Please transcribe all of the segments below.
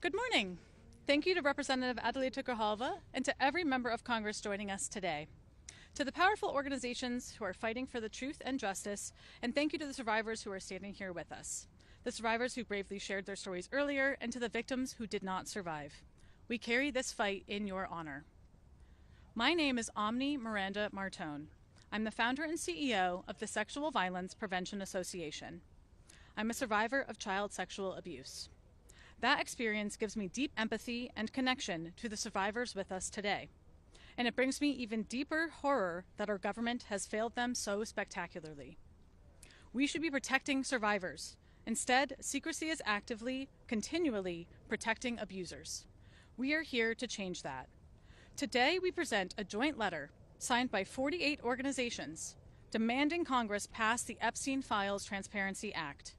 Good morning. Thank you to Representative Adelita Grijalva and to every member of Congress joining us today. To the powerful organizations who are fighting for the truth and justice, and thank you to the survivors who are standing here with us. The survivors who bravely shared their stories earlier, and to the victims who did not survive. We carry this fight in your honor. My name is Omni Miranda Martone. I'm the founder and CEO of the Sexual Violence Prevention Association. I'm a survivor of child sexual abuse. That experience gives me deep empathy and connection to the survivors with us today. And it brings me even deeper horror that our government has failed them so spectacularly. We should be protecting survivors. Instead, secrecy is actively, continually protecting abusers. We are here to change that. Today, we present a joint letter signed by 48 organizations demanding Congress pass the Epstein Files Transparency Act.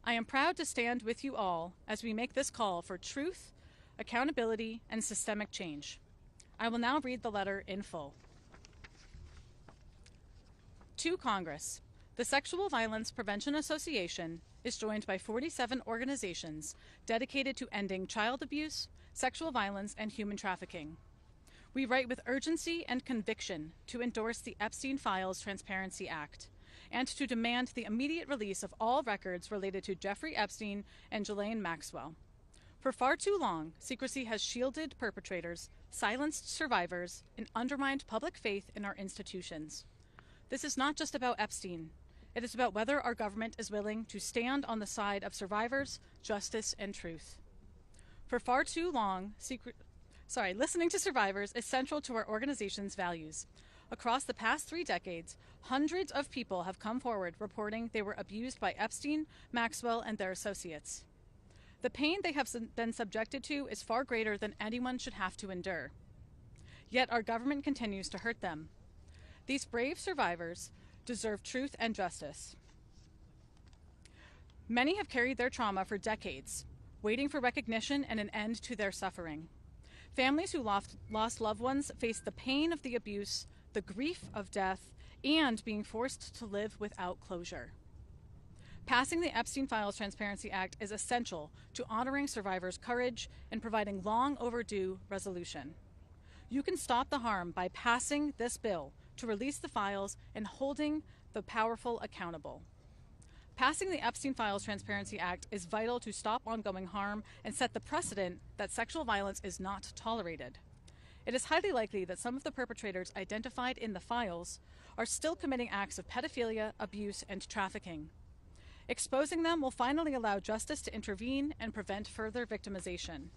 I am proud to stand with you all as we make this call for truth, accountability, and systemic change. I will now read the letter in full. To Congress, the Sexual Violence Prevention Association is joined by 47 organizations dedicated to ending child abuse, sexual violence, and human trafficking. We write with urgency and conviction to endorse the Epstein Files Transparency Act and to demand the immediate release of all records related to Jeffrey Epstein and Ghislaine Maxwell. For far too long, secrecy has shielded perpetrators, silenced survivors, and undermined public faith in our institutions. This is not just about Epstein. It is about whether our government is willing to stand on the side of survivors, justice, and truth. For far too long, listening to survivors is central to our organization's values. Across the past 3 decades, hundreds of people have come forward reporting they were abused by Epstein, Maxwell, and their associates. The pain they have been subjected to is far greater than anyone should have to endure. Yet our government continues to hurt them. These brave survivors deserve truth and justice. Many have carried their trauma for decades, waiting for recognition and an end to their suffering. Families who lost loved ones face the pain of the abuse, the grief of death, and being forced to live without closure. Passing the Epstein Files Transparency Act is essential to honoring survivors' courage and providing long overdue resolution. You can stop the harm by passing this bill to release the files and holding the powerful accountable. Passing the Epstein Files Transparency Act is vital to stop ongoing harm and set the precedent that sexual violence is not tolerated. It is highly likely that some of the perpetrators identified in the files are still committing acts of pedophilia, abuse, and trafficking. Exposing them will finally allow justice to intervene and prevent further victimization.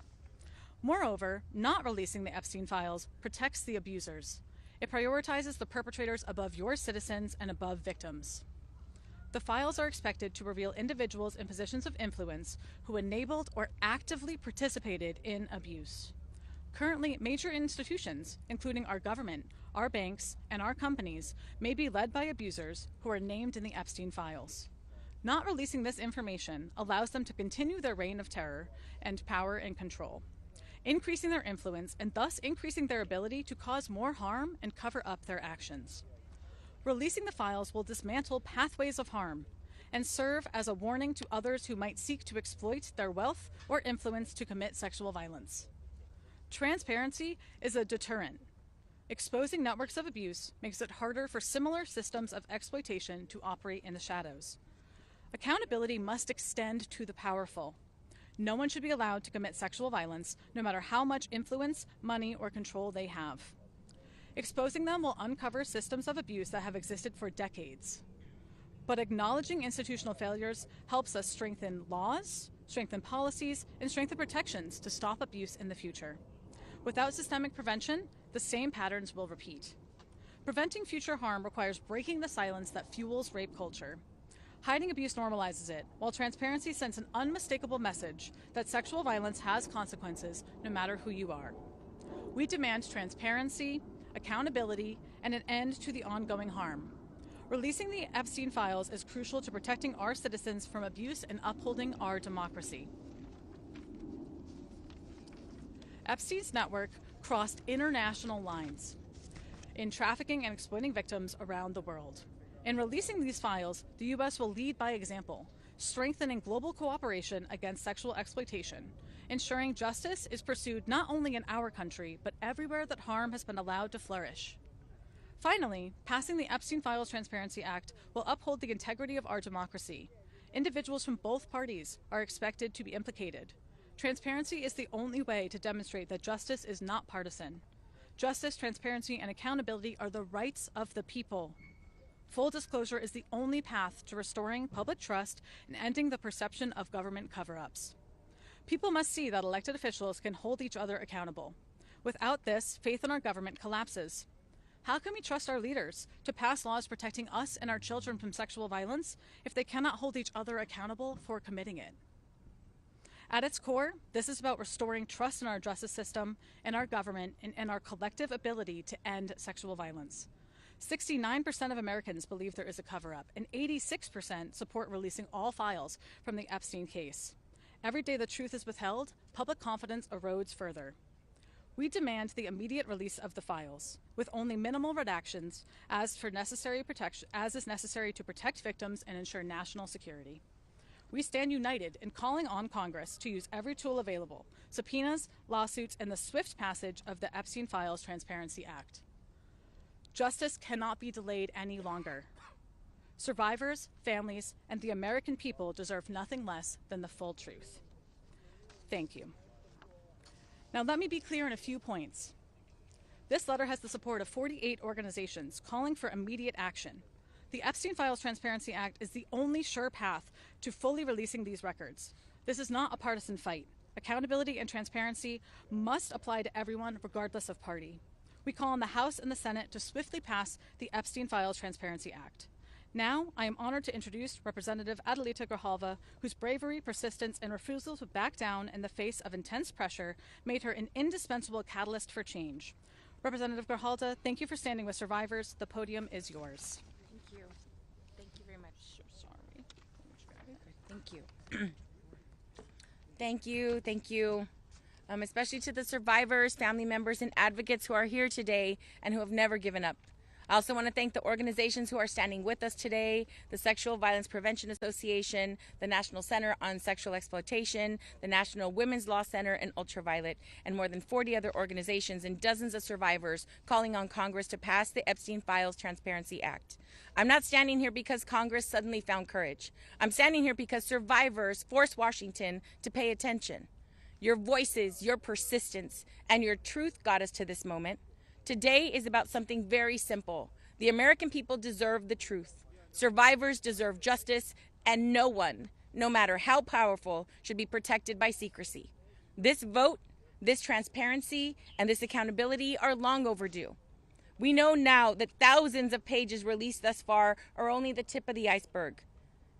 Moreover, not releasing the Epstein files protects the abusers. It prioritizes the perpetrators above your citizens and above victims. The files are expected to reveal individuals in positions of influence who enabled or actively participated in abuse. Currently, major institutions, including our government, our banks, and our companies, may be led by abusers who are named in the Epstein files. Not releasing this information allows them to continue their reign of terror and power and control, increasing their influence and thus increasing their ability to cause more harm and cover up their actions. Releasing the files will dismantle pathways of harm and serve as a warning to others who might seek to exploit their wealth or influence to commit sexual violence. Transparency is a deterrent. Exposing networks of abuse makes it harder for similar systems of exploitation to operate in the shadows. Accountability must extend to the powerful. No one should be allowed to commit sexual violence, no matter how much influence, money, or control they have. Exposing them will uncover systems of abuse that have existed for decades. But acknowledging institutional failures helps us strengthen laws, strengthen policies, and strengthen protections to stop abuse in the future. Without systemic prevention, the same patterns will repeat. Preventing future harm requires breaking the silence that fuels rape culture. Hiding abuse normalizes it, while transparency sends an unmistakable message that sexual violence has consequences no matter who you are. We demand transparency, accountability, and an end to the ongoing harm. Releasing the Epstein files is crucial to protecting our citizens from abuse and upholding our democracy. Epstein's network crossed international lines in trafficking and exploiting victims around the world. In releasing these files, the U.S. will lead by example, strengthening global cooperation against sexual exploitation, ensuring justice is pursued not only in our country, but everywhere that harm has been allowed to flourish. Finally, passing the Epstein Files Transparency Act will uphold the integrity of our democracy. Individuals from both parties are expected to be implicated. Transparency is the only way to demonstrate that justice is not partisan. Justice, transparency, and accountability are the rights of the people. Full disclosure is the only path to restoring public trust and ending the perception of government cover-ups. People must see that elected officials can hold each other accountable. Without this, faith in our government collapses. How can we trust our leaders to pass laws protecting us and our children from sexual violence if they cannot hold each other accountable for committing it? At its core, this is about restoring trust in our justice system and our government and our collective ability to end sexual violence. 69% of Americans believe there is a cover-up, and 86% support releasing all files from the Epstein case. Every day the truth is withheld, public confidence erodes further. We demand the immediate release of the files, with only minimal redactions as is necessary to protect victims and ensure national security. We stand united in calling on Congress to use every tool available, subpoenas, lawsuits, and the swift passage of the Epstein Files Transparency Act. Justice cannot be delayed any longer. Survivors, families, and the American people deserve nothing less than the full truth. Thank you. Now let me be clear on a few points. This letter has the support of 48 organizations calling for immediate action. The Epstein Files Transparency Act is the only sure path to fully releasing these records. This is not a partisan fight. Accountability and transparency must apply to everyone regardless of party. We call on the House and the Senate to swiftly pass the Epstein Files Transparency Act. Now, I am honored to introduce Representative Adelita Grijalva, whose bravery, persistence, and refusal to back down in the face of intense pressure made her an indispensable catalyst for change. Representative Grijalva, thank you for standing with survivors. The podium is yours. Thank you. Thank you very much. Sorry. Thank you. Thank you. Especially to the survivors, family members, and advocates who are here today and who have never given up. I also want to thank the organizations who are standing with us today, the Sexual Violence Prevention Association, the National Center on Sexual Exploitation, the National Women's Law Center, and Ultraviolet, and more than 40 other organizations and dozens of survivors calling on Congress to pass the Epstein Files Transparency Act. I'm not standing here because Congress suddenly found courage. I'm standing here because survivors forced Washington to pay attention. Your voices, your persistence, and your truth got us to this moment. Today is about something very simple. The American people deserve the truth. Survivors deserve justice, and no one, no matter how powerful, should be protected by secrecy. This vote, this transparency, and this accountability are long overdue. We know now that thousands of pages released thus far are only the tip of the iceberg.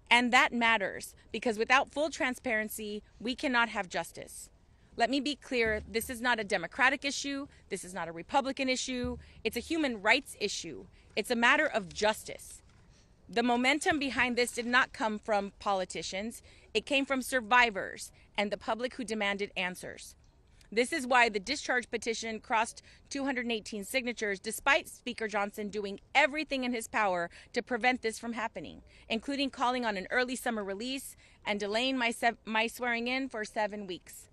And that matters, because without full transparency, we cannot have justice. Let me be clear, this is not a Democratic issue, this is not a Republican issue, it's a human rights issue. It's a matter of justice. The momentum behind this did not come from politicians, it came from survivors and the public who demanded answers. This is why the discharge petition crossed 218 signatures, despite Speaker Johnson doing everything in his power to prevent this from happening, including calling on an early summer release and delaying my swearing in for 7 weeks.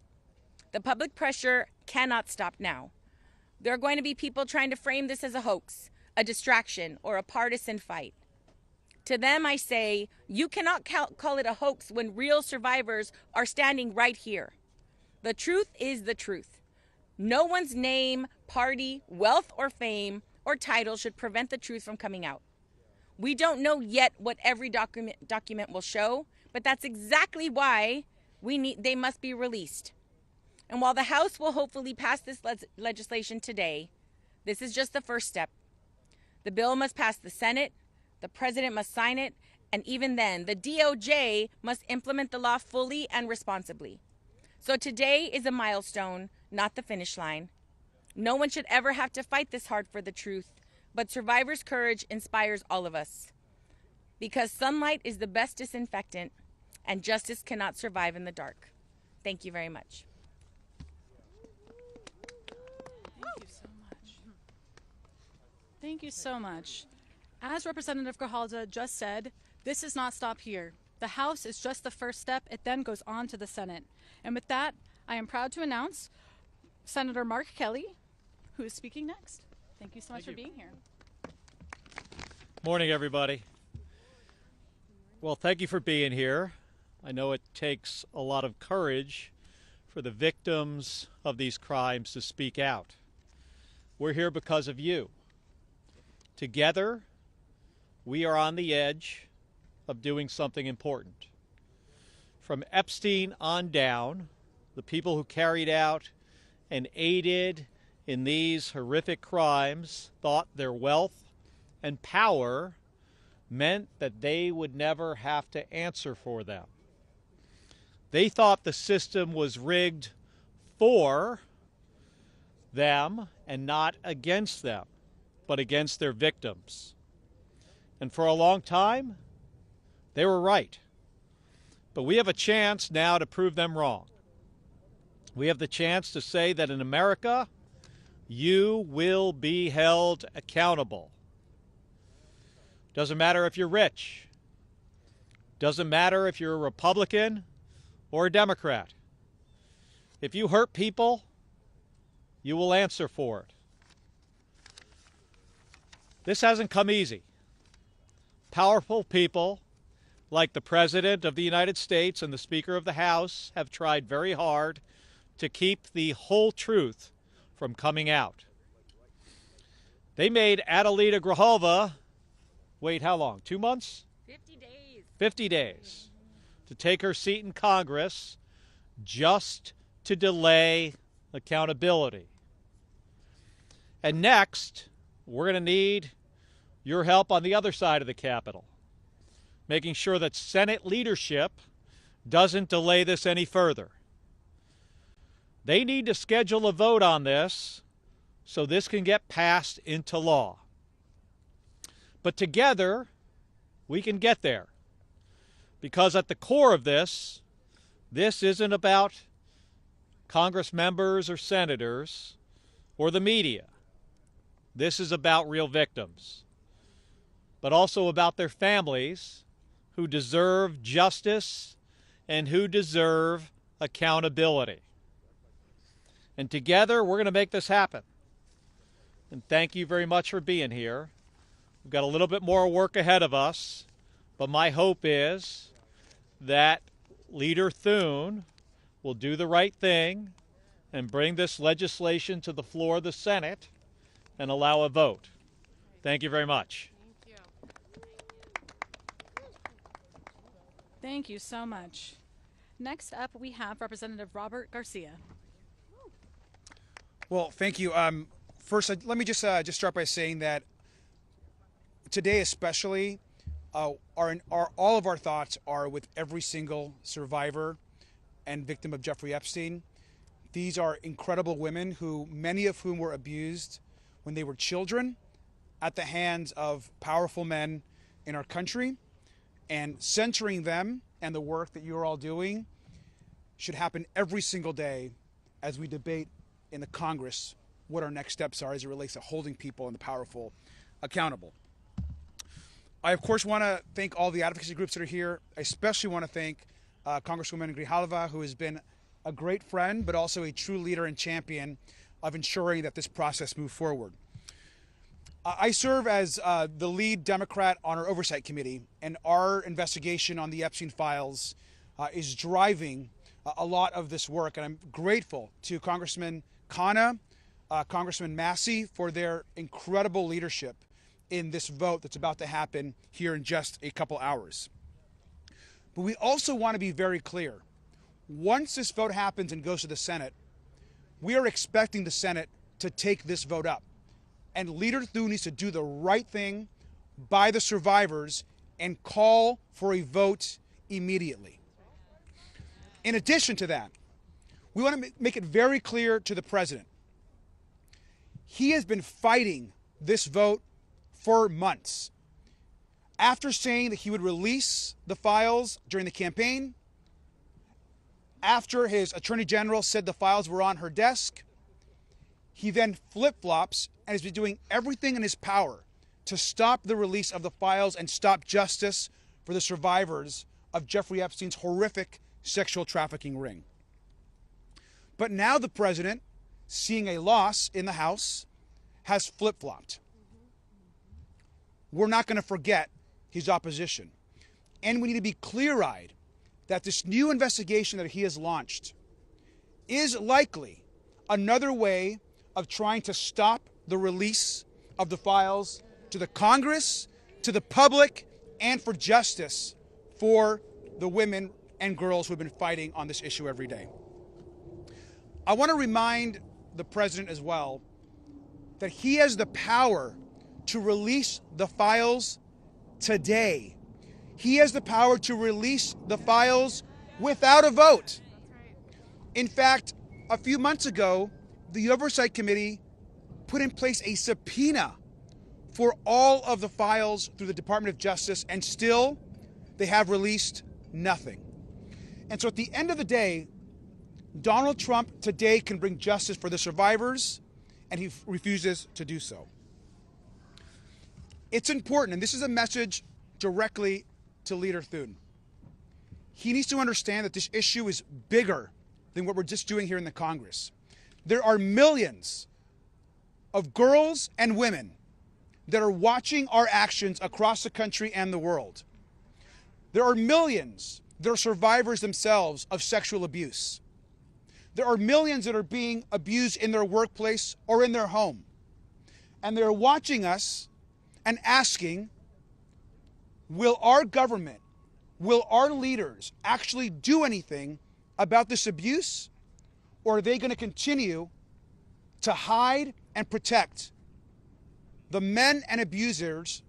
The public pressure cannot stop now. There are going to be people trying to frame this as a hoax, a distraction, or a partisan fight. To them, I say, you cannot call it a hoax when real survivors are standing right here. The truth is the truth. No one's name, party, wealth, or fame, or title should prevent the truth from coming out. We don't know yet what every document will show, but that's exactly why they must be released. And while the House will hopefully pass this legislation today, this is just the first step. The bill must pass the Senate, the President must sign it, and even then, the DOJ must implement the law fully and responsibly. So today is a milestone, not the finish line. No one should ever have to fight this hard for the truth, but survivors' courage inspires all of us. Because sunlight is the best disinfectant, and justice cannot survive in the dark. Thank you very much. Thank you so much. As Representative Grijalva just said, this does not stop here. The House is just the first step. It then goes on to the Senate. And with that, I am proud to announce Senator Mark Kelly, who is speaking next. Thank you so much for being here. Morning, everybody. Well, thank you for being here. I know it takes a lot of courage for the victims of these crimes to speak out. We're here because of you. Together, we are on the edge of doing something important. From Epstein on down, the people who carried out and aided in these horrific crimes thought their wealth and power meant that they would never have to answer for them. They thought the system was rigged for them and not against them, but against their victims. And for a long time, they were right. But we have a chance now to prove them wrong. We have the chance to say that in America, you will be held accountable. Doesn't matter if you're rich. Doesn't matter if you're a Republican or a Democrat. If you hurt people, you will answer for it. This hasn't come easy. Powerful people like the President of the United States and the Speaker of the House have tried very hard to keep the whole truth from coming out. They made Adelita Grijalva wait how long? 2 months? 50 days. 50 days to take her seat in Congress just to delay accountability. And next, we're going to need your help on the other side of the Capitol, making sure that Senate leadership doesn't delay this any further. They need to schedule a vote on this so this can get passed into law. But together, we can get there. Because at the core of this isn't about Congress members or senators or the media. This is about real victims, but also about their families who deserve justice and who deserve accountability. And together, we're going to make this happen. And thank you very much for being here. We've got a little bit more work ahead of us, but my hope is that Leader Thune will do the right thing and bring this legislation to the floor of the Senate and allow a vote. Thank you very much. Thank you so much. Next up, we have Representative Robert Garcia. Well, thank you. First, let me just start by saying that today, especially, all of our thoughts are with every single survivor and victim of Jeffrey Epstein. These are incredible women who, many of whom were abused when they were children at the hands of powerful men in our country. And censoring them and the work that you're all doing should happen every single day as we debate in the Congress what our next steps are as it relates to holding people and the powerful accountable. I, of course, want to thank all the advocacy groups that are here. I especially want to thank Congresswoman Grijalva, who has been a great friend, but also a true leader and champion of ensuring that this process moves forward. I serve as the lead Democrat on our Oversight Committee, and our investigation on the Epstein Files is driving a lot of this work. And I'm grateful to Congressman Khanna, Congressman Massia for their incredible leadership in this vote that's about to happen here in just a couple hours. But we also want to be very clear. Once this vote happens and goes to the Senate, we are expecting the Senate to take this vote up. And Leader Thune needs to do the right thing by the survivors and call for a vote immediately. In addition to that, we want to make it very clear to the president. He has been fighting this vote for months. After saying that he would release the files during the campaign, after his attorney general said the files were on her desk, he then flip-flops and has been doing everything in his power to stop the release of the files and stop justice for the survivors of Jeffrey Epstein's horrific sexual trafficking ring. But now the president, seeing a loss in the House, has flip-flopped. We're not going to forget his opposition. And we need to be clear-eyed that this new investigation that he has launched is likely another way of trying to stop the release of the files to the Congress, to the public, and for justice for the women and girls who have been fighting on this issue every day. I want to remind the president as well that he has the power to release the files today. He has the power to release the files without a vote. In fact, a few months ago, the Oversight Committee put in place a subpoena for all of the files through the Department of Justice, and still they have released nothing. And so at the end of the day, Donald Trump today can bring justice for the survivors, and he refuses to do so. It's important, and this is a message directly to Leader Thune. He needs to understand that this issue is bigger than what we're just doing here in the Congress. There are millions of girls and women that are watching our actions across the country and the world. There are millions that are survivors themselves of sexual abuse. There are millions that are being abused in their workplace or in their home. And they're watching us and asking, will our government, will our leaders actually do anything about this abuse? Or are they going to continue to hide and protect the men and abusers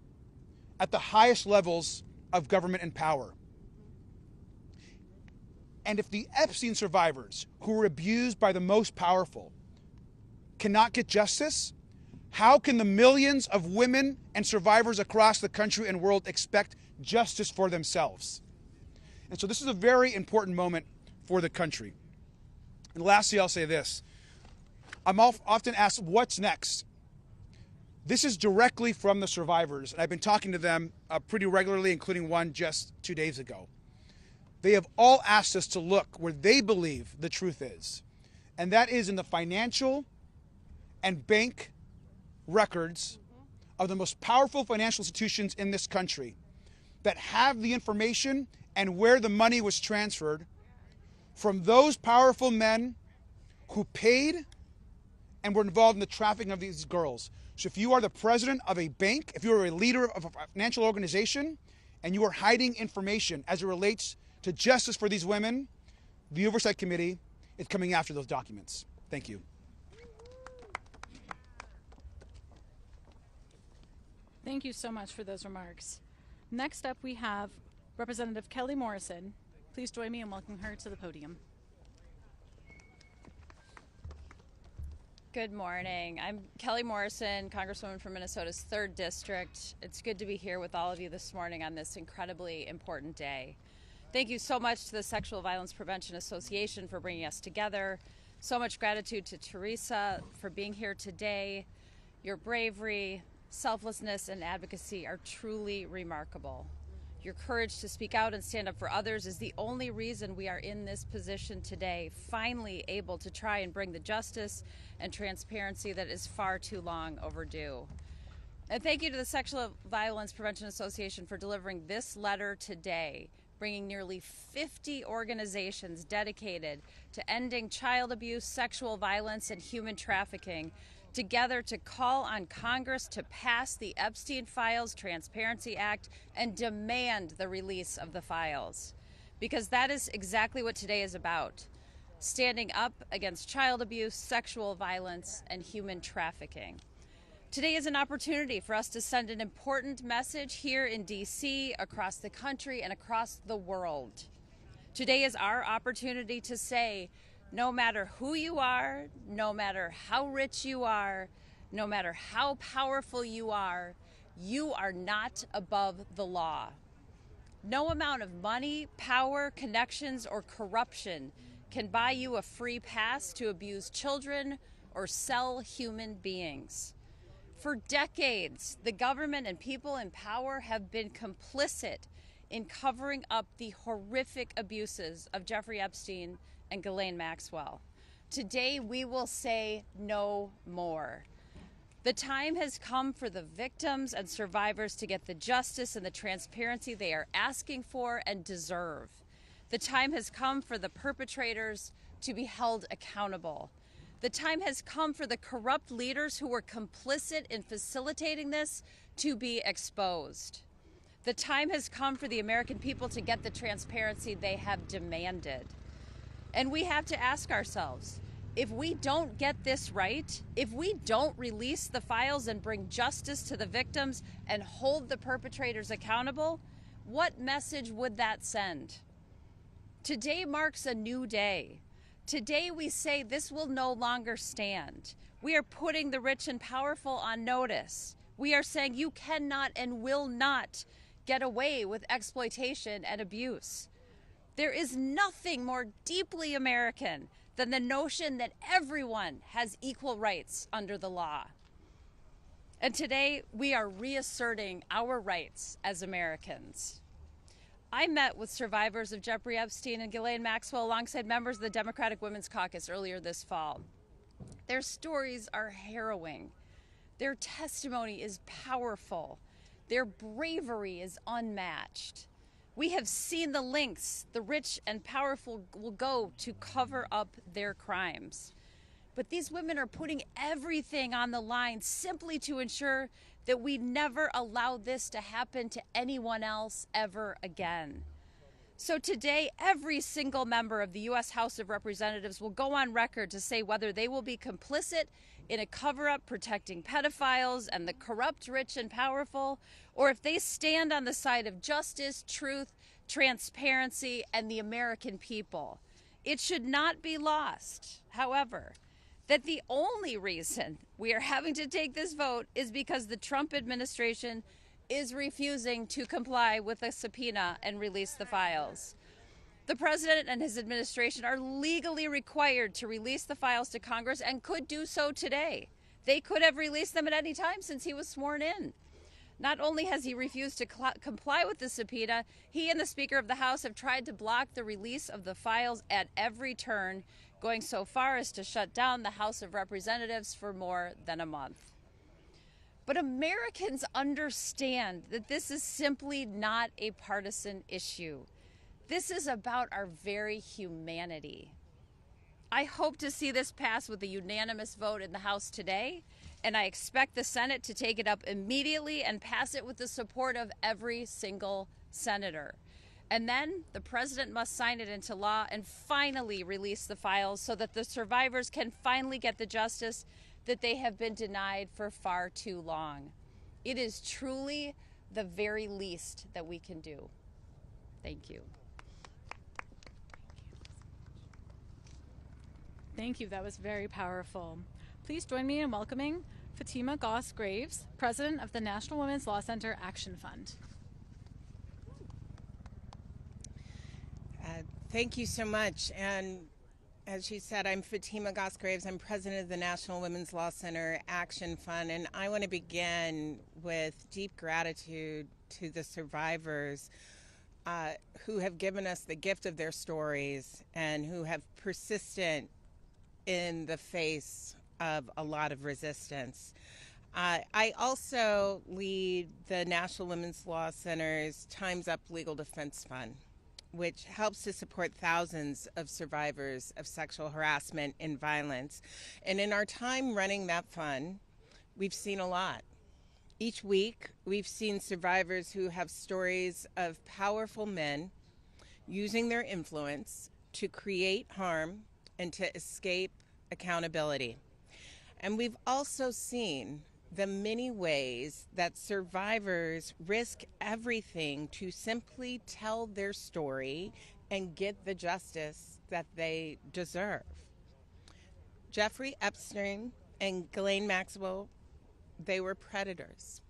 at the highest levels of government and power? And if the Epstein survivors who were abused by the most powerful cannot get justice, how can the millions of women and survivors across the country and world expect justice for themselves? And so this is a very important moment for the country. And lastly, I'll say this. I'm often asked, what's next? This is directly from the survivors, and I've been talking to them pretty regularly, including one just 2 days ago. They have all asked us to look where they believe the truth is, and that is in the financial and bank records of the most powerful financial institutions in this country that have the information and where the money was transferred from those powerful men who paid and were involved in the trafficking of these girls. So if you are the president of a bank, if you are a leader of a financial organization, and you are hiding information as it relates to justice for these women, the Oversight Committee is coming after those documents. Thank you. Thank you so much for those remarks. Next up, we have Representative Kelly Morrison. Please join me in welcoming her to the podium. Good morning. I'm Kelly Morrison, Congresswoman from Minnesota's 3rd District. It's good to be here with all of you this morning on this incredibly important day. Thank you so much to the Sexual Violence Prevention Association for bringing us together. So much gratitude to Teresa for being here today. Your bravery, selflessness, and advocacy are truly remarkable. Your courage to speak out and stand up for others is the only reason we are in this position today, finally able to try and bring the justice and transparency that is far too long overdue. And thank you to the Sexual Violence Prevention Association for delivering this letter today, bringing nearly 50 organizations dedicated to ending child abuse, sexual violence, and human trafficking together to call on Congress to pass the Epstein Files Transparency Act and demand the release of the files. Because that is exactly what today is about. Standing up against child abuse, sexual violence, and human trafficking. Today is an opportunity for us to send an important message here in D.C., across the country, and across the world. Today is our opportunity to say, no matter who you are, no matter how rich you are, no matter how powerful you are not above the law. No amount of money, power, connections, or corruption can buy you a free pass to abuse children or sell human beings. For decades, the government and people in power have been complicit in covering up the horrific abuses of Jeffrey Epstein and Ghislaine Maxwell. Today, we will say no more. The time has come for the victims and survivors to get the justice and the transparency they are asking for and deserve. The time has come for the perpetrators to be held accountable. The time has come for the corrupt leaders who were complicit in facilitating this to be exposed. The time has come for the American people to get the transparency they have demanded. And we have to ask ourselves, if we don't get this right, if we don't release the files and bring justice to the victims and hold the perpetrators accountable, what message would that send? Today marks a new day. Today we say this will no longer stand. We are putting the rich and powerful on notice. We are saying you cannot and will not get away with exploitation and abuse. There is nothing more deeply American than the notion that everyone has equal rights under the law. And today we are reasserting our rights as Americans. I met with survivors of Jeffrey Epstein and Ghislaine Maxwell alongside members of the Democratic Women's Caucus earlier this fall. Their stories are harrowing. Their testimony is powerful. Their bravery is unmatched. We have seen the lengths the rich and powerful will go to cover up their crimes. But these women are putting everything on the line simply to ensure that we never allow this to happen to anyone else ever again. So today, every single member of the U.S. House of Representatives will go on record to say whether they will be complicit in a cover-up protecting pedophiles and the corrupt, rich, and powerful, or if they stand on the side of justice, truth, transparency, and the American people. It should not be lost, however, that the only reason we are having to take this vote is because the Trump administration is refusing to comply with a subpoena and release the files. The president and his administration are legally required to release the files to Congress and could do so today. They could have released them at any time since he was sworn in. Not only has he refused to comply with the subpoena, he and the Speaker of the House have tried to block the release of the files at every turn, going so far as to shut down the House of Representatives for more than a month. But Americans understand that this is simply not a partisan issue. This is about our very humanity. I hope to see this pass with a unanimous vote in the House today, and I expect the Senate to take it up immediately and pass it with the support of every single senator. And then the president must sign it into law and finally release the files so that the survivors can finally get the justice that they have been denied for far too long. It is truly the very least that we can do. Thank you. Thank you. That was very powerful. Please join me in welcoming Fatima Goss-Graves, President of the National Women's Law Center Action Fund. Thank you so much. And as she said, I'm Fatima Goss-Graves. I'm president of the National Women's Law Center Action Fund. And I want to begin with deep gratitude to the survivors who have given us the gift of their stories and who have persistent in the face of a lot of resistance. I also lead the National Women's Law Center's Time's Up Legal Defense Fund, which helps to support thousands of survivors of sexual harassment and violence. And in our time running that fund, we've seen a lot. Each week, we've seen survivors who have stories of powerful men using their influence to create harm and to escape accountability. And we've also seen the many ways that survivors risk everything to simply tell their story and get the justice that they deserve. Jeffrey Epstein and Ghislaine Maxwell, they were predators.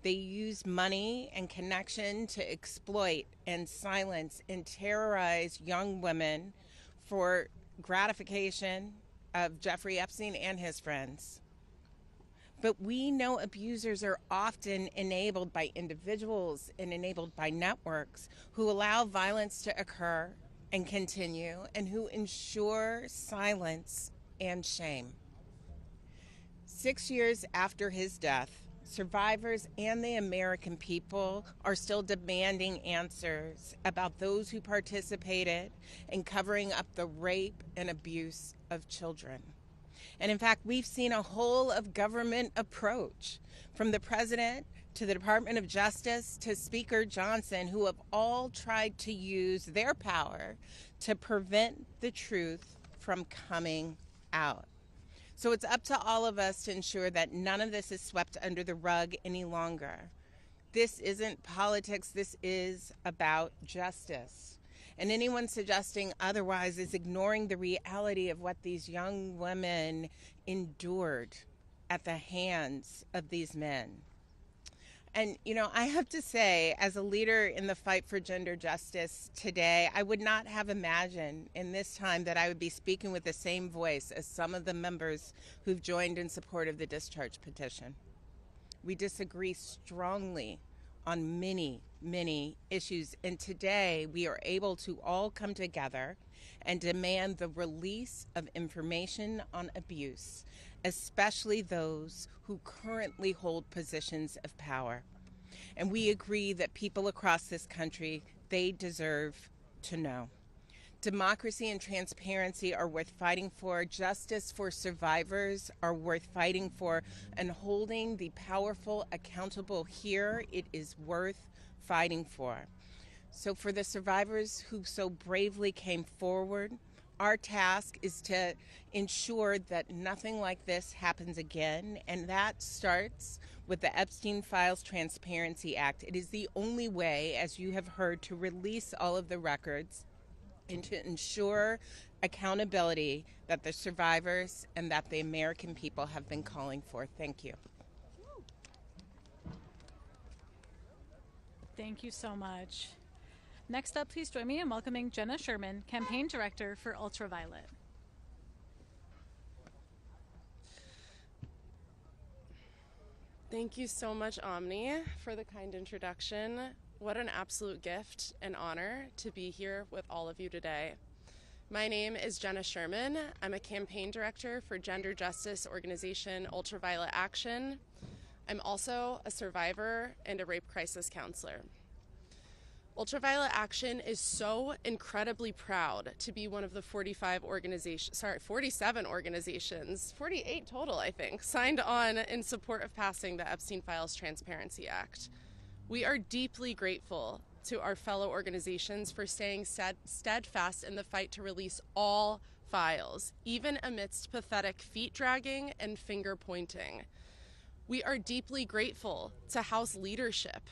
They used money and connection to exploit and silence and terrorize young women for gratification of Jeffrey Epstein and his friends. But we know abusers are often enabled by individuals and enabled by networks who allow violence to occur and continue, and who ensure silence and shame. 6 years after his death, survivors and the American people are still demanding answers about those who participated in covering up the rape and abuse of children. And in fact, we've seen a whole of government approach, from the president to the Department of Justice to Speaker Johnson, who have all tried to use their power to prevent the truth from coming out. So it's up to all of us to ensure that none of this is swept under the rug any longer. This isn't politics, this is about justice. And anyone suggesting otherwise is ignoring the reality of what these young women endured at the hands of these men. And, you know, I have to say, as a leader in the fight for gender justice today, I would not have imagined in this time that I would be speaking with the same voice as some of the members who've joined in support of the discharge petition. We disagree strongly on many, many issues, and today we are able to all come together and demand the release of information on abuse, especially those who currently hold positions of power. And we agree that people across this country, they deserve to know. Democracy and transparency are worth fighting for. Justice for survivors are worth fighting for. And holding the powerful accountable here, it is worth fighting for. So for the survivors who so bravely came forward, our task is to ensure that nothing like this happens again, and that starts with the Epstein Files Transparency Act. It is the only way, as you have heard, to release all of the records and to ensure accountability that the survivors and that the American people have been calling for. Thank you. Thank you so much. Next up, please join me in welcoming Jenna Sherman, Campaign Director for Ultraviolet. Thank you so much, Omni, for the kind introduction. What an absolute gift and honor to be here with all of you today. My name is Jenna Sherman. I'm a campaign director for gender justice organization Ultraviolet Action. I'm also a survivor and a rape crisis counselor. Ultraviolet Action is so incredibly proud to be one of the 47 organizations, 48 total, I think, signed on in support of passing the Epstein Files Transparency Act. We are deeply grateful to our fellow organizations for staying steadfast in the fight to release all files, even amidst pathetic feet dragging and finger pointing. We are deeply grateful to House leadership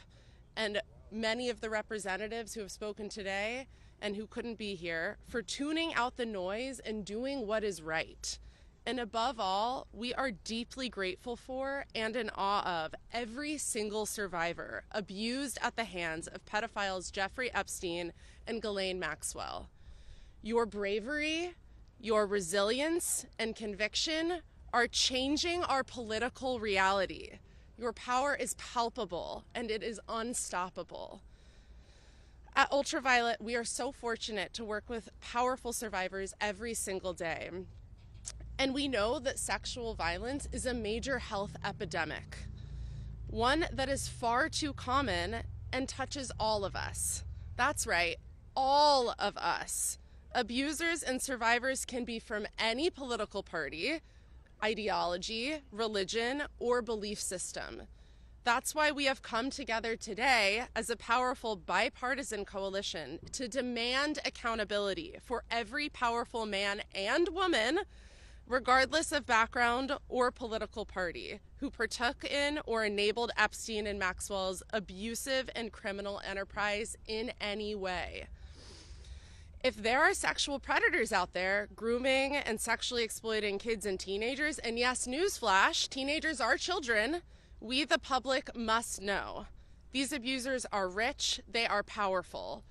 and many of the representatives who have spoken today and who couldn't be here for tuning out the noise and doing what is right. And above all, we are deeply grateful for and in awe of every single survivor abused at the hands of pedophiles Jeffrey Epstein and Ghislaine Maxwell. Your bravery, your resilience, and conviction are changing our political reality. Your power is palpable and it is unstoppable. At Ultraviolet, we are so fortunate to work with powerful survivors every single day. And we know that sexual violence is a major health epidemic, one that is far too common and touches all of us. That's right, all of us. Abusers and survivors can be from any political party, ideology, religion, or belief system. That's why we have come together today as a powerful bipartisan coalition to demand accountability for every powerful man and woman, regardless of background or political party, who partook in or enabled Epstein and Maxwell's abusive and criminal enterprise in any way. If there are sexual predators out there grooming and sexually exploiting kids and teenagers, and yes, newsflash, teenagers are children, we the public must know. These abusers are rich, they are powerful,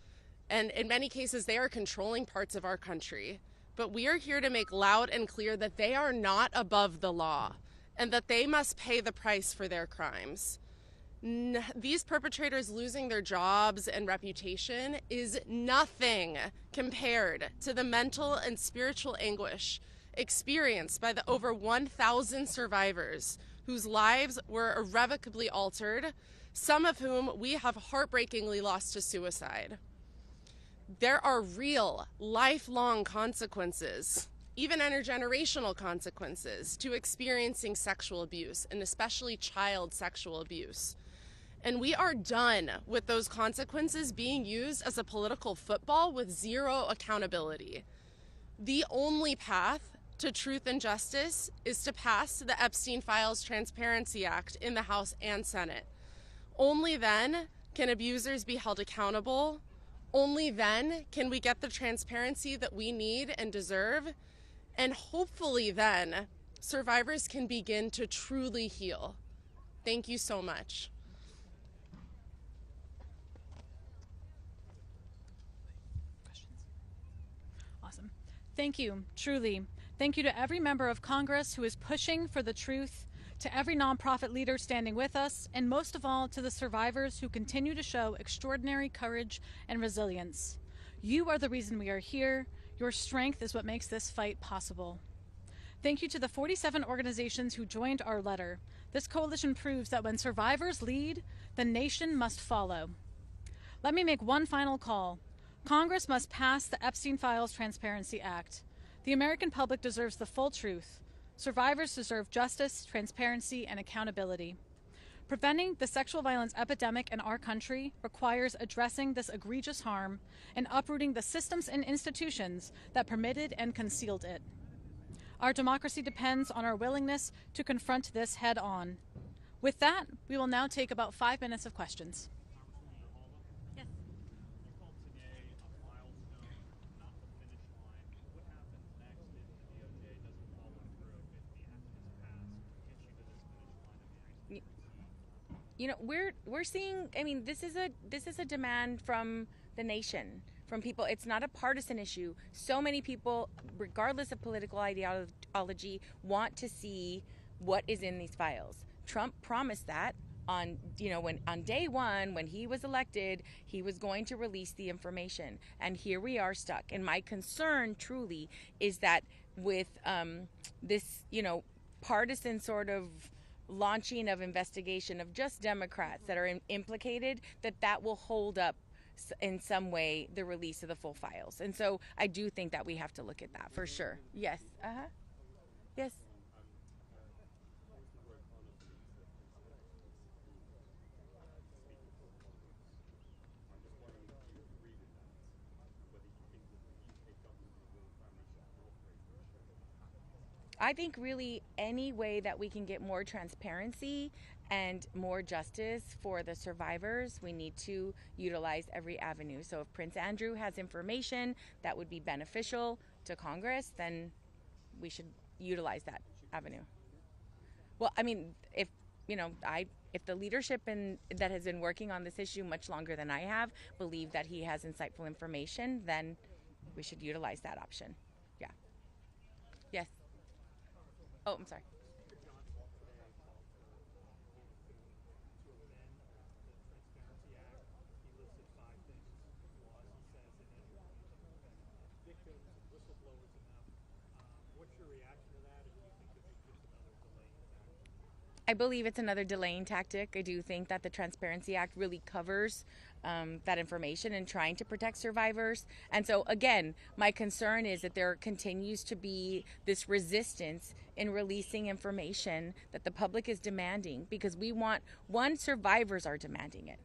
and in many cases they are controlling parts of our country. But we are here to make loud and clear that they are not above the law, and that they must pay the price for their crimes. These perpetrators losing their jobs and reputation is nothing compared to the mental and spiritual anguish experienced by the over 1,000 survivors whose lives were irrevocably altered, some of whom we have heartbreakingly lost to suicide. There are real, lifelong consequences, even intergenerational consequences, to experiencing sexual abuse, and especially child sexual abuse. And we are done with those consequences being used as a political football with zero accountability. The only path to truth and justice is to pass the Epstein Files Transparency Act in the House and Senate. Only then can abusers be held accountable. Only then can we get the transparency that we need and deserve. And hopefully then, survivors can begin to truly heal. Thank you so much. Awesome. Thank you, truly. Thank you to every member of Congress who is pushing for the truth, to every nonprofit leader standing with us, and most of all to the survivors who continue to show extraordinary courage and resilience. You are the reason we are here. Your strength is what makes this fight possible. Thank you to the 47 organizations who joined our letter. This coalition proves that when survivors lead, the nation must follow. Let me make one final call. Congress must pass the Epstein Files Transparency Act. The American public deserves the full truth. Survivors deserve justice, transparency, and accountability. Preventing the sexual violence epidemic in our country requires addressing this egregious harm and uprooting the systems and institutions that permitted and concealed it. Our democracy depends on our willingness to confront this head on. With that, we will now take about 5 minutes of questions. You know, we're seeing, I mean, this is a demand from the nation, from people. It's not a partisan issue. So many people, regardless of political ideology, want to see what is in these files. Trump promised that on day one, when he was elected, he was going to release the information, and here we are stuck. And my concern truly is that with this, partisan sort of launching of investigation of just Democrats that are implicated, that will hold up in some way the release of the full files. And so I do think that we have to look at that for sure. Yes. Yes. I think really any way that we can get more transparency and more justice for the survivors, we need to utilize every avenue. So if Prince Andrew has information that would be beneficial to Congress, then we should utilize that avenue. Well, I mean, if the leadership that has been working on this issue much longer than I have believe that he has insightful information, then we should utilize that option. Yeah. Yes. Oh, I'm sorry. I believe it's another delaying tactic. I do think that the Transparency Act really covers that information and trying to protect survivors. And so, again, my concern is that there continues to be this resistance in releasing information that the public is demanding, because survivors are demanding it.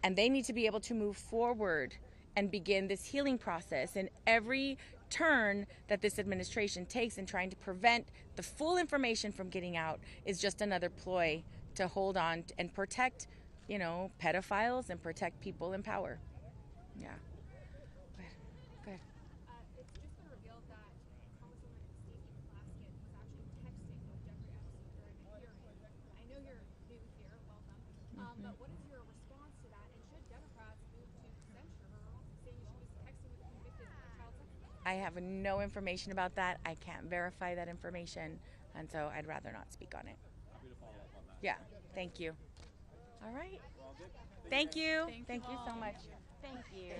And they need to be able to move forward and begin this healing process. And every turn that this administration takes in trying to prevent the full information from getting out is just another ploy to hold on and protect, pedophiles and protect people in power. Yeah. Go ahead. It's just been revealed that Congresswoman Stacey Plaskett was actually texting with Jeffrey Epstein during the hearing. I know you're new here, welcome. But what is your response to that? And should Democrats move to censure her, saying she was texting with a convicted child sex offender? I have no information about that. I can't verify that information, and so I'd rather not speak on it. Yeah, thank you. All right. Thank you. Thank you so much. Thank you.